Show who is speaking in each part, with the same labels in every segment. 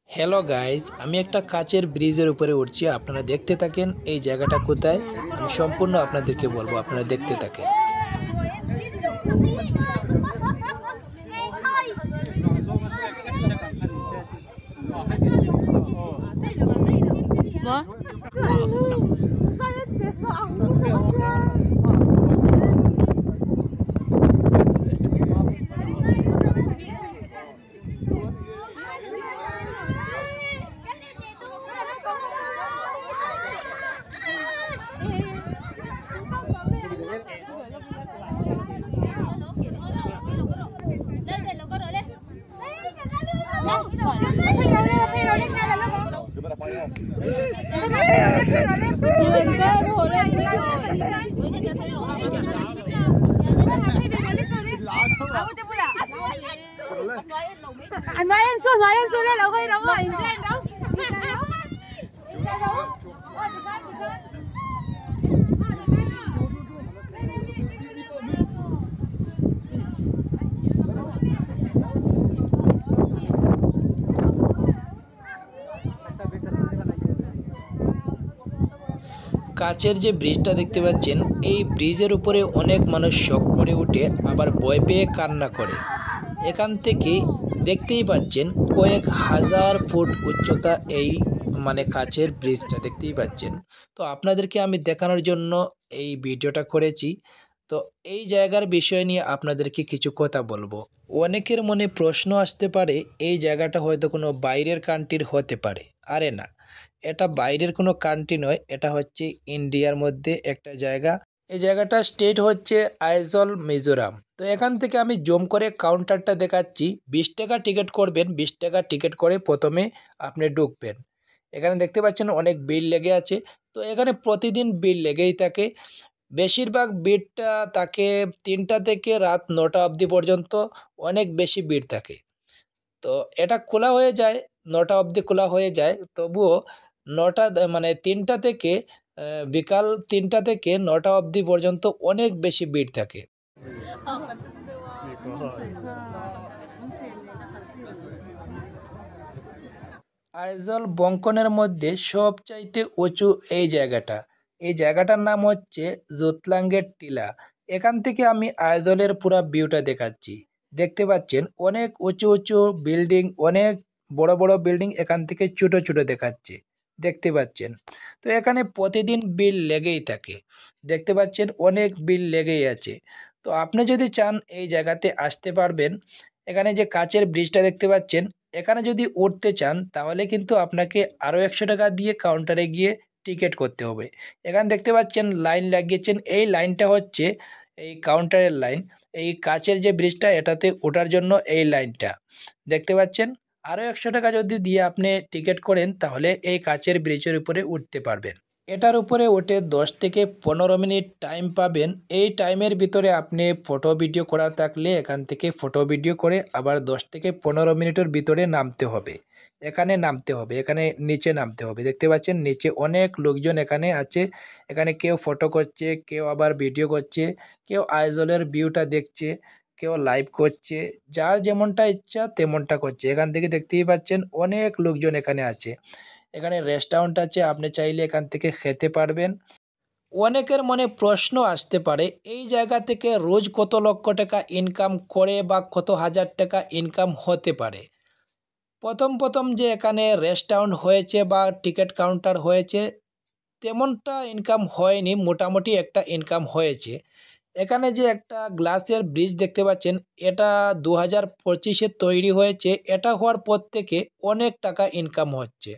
Speaker 1: Hello guys, আমি একটা কাচের ব্রিজের উপরে উঠছি। আপনারা দেখতে থাকেন এই জায়গাটা কোথায়। আমি সম্পূর্ণ আপনাদেরকে বলবো, আপনারা দেখতে থাকেন।
Speaker 2: Nói anh xuống lên đâu hơi đâu rồi lên đâu.
Speaker 1: কাচের যে ব্রিজটা দেখতে পাচ্ছেন, এই ব্রিজের উপরে অনেক মানুষ শক করে ওঠে, আবার ভয় পেয়ে কান্না করে। এখান থেকে দেখতেই পাচ্ছেন কয়েক হাজার ফুট উচ্চতা এই কাচের ব্রিজটা দেখতেই পাচ্ছেন। তো আপনাদেরকে আমি দেখানোর জন্য এই ভিডিওটা করেছি। তো এই জায়গার বিষয় নিয়ে আপনাদেরকে কিছু কথা বলবো। অনেকের মনে প্রশ্ন আসতে পারে, এই জায়গাটা হয়তো কোনো বাইরের কান্ট্রির হতে পারে। আরে না, এটা বাইরের কোনো কান্ট্রি নয়, এটা হচ্ছে ইন্ডিয়ার মধ্যে একটা জায়গা। এই জায়গাটা স্টেট হচ্ছে আইজল, মিজোরাম। তো এখান থেকে আমি জুম করে কাউন্টারটা দেখাচ্ছি। 20 টাকা টিকিট করবেন, 20 টাকা টিকিট করে প্রথমে আপনি ঢুকবেন। এখানে দেখতে পাচ্ছেন অনেক বিল লেগে আছে। তো এখানে প্রতিদিন বিল লেগেই থাকে। বেশিরভাগ ভিড়টা থাকে 3টা থেকে রাত 9টা অবধি পর্যন্ত, অনেক বেশি ভিড় থাকে। তো এটা খোলা হয়ে যায় 9টা অবধি খোলা হয়ে যায়, তবুও 3টা থেকে বিকাল 3টা থেকে 9টা অবধি পর্যন্ত অনেক বেশি ভিড় থাকে। আইজল বঙ্কনের মধ্যে সবচাইতে উঁচু এই জায়গাটা। এই জায়গাটার নাম হচ্ছে জোতলাঙ্গের টিলা। এখান থেকে আমি আইজলের পুরা ভিউটা দেখাচ্ছি। দেখতে পাচ্ছেন অনেক উঁচু উঁচু বিল্ডিং, অনেক বড় বড় বিল্ডিং এখান থেকে ছোট ছোট দেখাচ্ছে, দেখতে পাচ্ছেন। তো এখানে প্রতিদিন বিল লেগেই থাকে, দেখতে পাচ্ছেন অনেক বিল লেগেই আছে। তো আপনি যদি চান এই জায়গাতে আসতে পারবেন। এখানে যে কাচের ব্রিজটা দেখতে পাচ্ছেন, এখানে যদি উঠতে চান তাহলে কিন্তু আপনাকে আরও 100 টাকা দিয়ে কাউন্টারে গিয়ে টিকিট করতে হবে। এখানে দেখতে পাচ্ছেন লাইন লাগিয়েছেন, এই লাইনটা হচ্ছে এই কাউন্টারের লাইন। এই কাচের যে ব্রিজটা, এটাতে ওঠার জন্য এই লাইনটা দেখতে পাচ্ছেন। আরও 100 টাকা যদি দিয়ে আপনি টিকিট করেন তাহলে এই কাচের ব্রিজের উপরে উঠতে পারবেন। এটার উপরে উঠে 10 থেকে 15 মিনিট টাইম পাবেন। এই টাইমের ভিতরে আপনি ফটো ভিডিও করা থাকলে এখান থেকে ফটো ভিডিও করে আবার 10 থেকে 15 মিনিটের ভিতরে নামতে হবে। এখানে নামতে হবে, এখানে নিচে নামতে হবে। দেখতে পাচ্ছেন নিচে অনেক লোকজন এখানে আছে। এখানে কেউ ফটো করছে, কেউ আবার ভিডিও করছে, কেউ আইজলের ভিউটা দেখছে, কেউ লাইভ করছে। যার যেমনটা ইচ্ছা তেমনটা করছে। এখান থেকে দেখতেই পাচ্ছেন অনেক লোকজন এখানে আছে। এখানে রেস্টুরেন্ট আছে, আপনি চাইলে এখান থেকে খেতে পারবেন। অনেকের মনে প্রশ্ন আসতে পারে, এই জায়গা থেকে রোজ কত লক্ষ টাকা ইনকাম করে বা কত হাজার টাকা ইনকাম হতে পারে। প্রথম প্রথম যে এখানে রেস্টুরেন্ট হয়েছে বা টিকিট কাউন্টার হয়েছে, তেমনটা ইনকাম হয়নি, মোটামুটি একটা ইনকাম হয়েছে। এখানে যে একটা গ্লাসের ব্রিজ দেখতে পাচ্ছেন, এটা 2025-এ তৈরি হয়েছে। এটা হওয়ার পর থেকে অনেক টাকা ইনকাম হচ্ছে।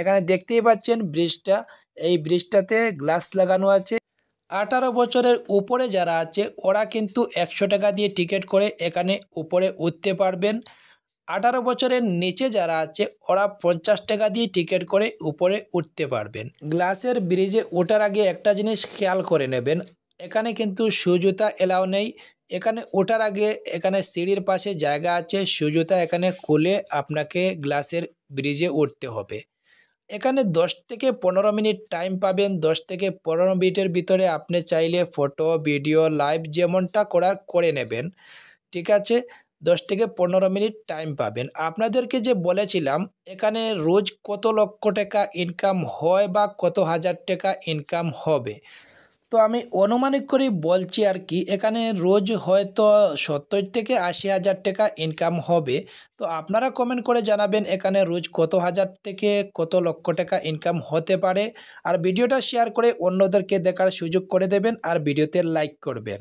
Speaker 1: এখানে দেখতেই পাচ্ছেন ব্রিজটা, এই ব্রিজটাতে গ্লাস লাগানো আছে। 18 বছরের উপরে যারা আছে ওরা কিন্তু 100 টাকা দিয়ে টিকিট করে এখানে উপরে উঠতে পারবেন। 18 বছরের নিচে যারা আছে ওরা 50 টাকা দিয়ে টিকিট করে উপরে উঠতে পারবেন। গ্লাসের ব্রিজে ওঠার আগে একটা জিনিস খেয়াল করে নেবেন, এখানে কিন্তু শু জুতা এলাও নেই। এখানে ওঠার আগে এখানে সিঁড়ির পাশে জায়গা আছে, শু জুতা এখানে খুলে আপনাকে গ্লাসের ব্রিজে উঠতে হবে। এখানে 10 থেকে 15 মিনিট টাইম পাবেন। 10 থেকে 15 মিনিটের ভিতরে আপনি চাইলে ফটো ভিডিও লাইভ যেমনটা করার করে নেবেন, ঠিক আছে। 10 থেকে 15 মিনিট টাইম পাবেন। আপনাদেরকে যে বলেছিলাম এখানে রোজ কত লক্ষ টাকা ইনকাম হয় বা কত হাজার টাকা ইনকাম হবে, তো আমি অনুমানিক করেই বলছি আর কি, এখানে রোজ হয়তো 70 থেকে 80 হাজার টাকা ইনকাম হবে। তো আপনারা কমেন্ট করে জানাবেন এখানে রোজ কত হাজার থেকে কত লক্ষ টাকা ইনকাম হতে পারে। আর ভিডিওটা শেয়ার করে অন্যদেরকে দেখার সুযোগ করে দেবেন আর ভিডিওতে লাইক করবেন।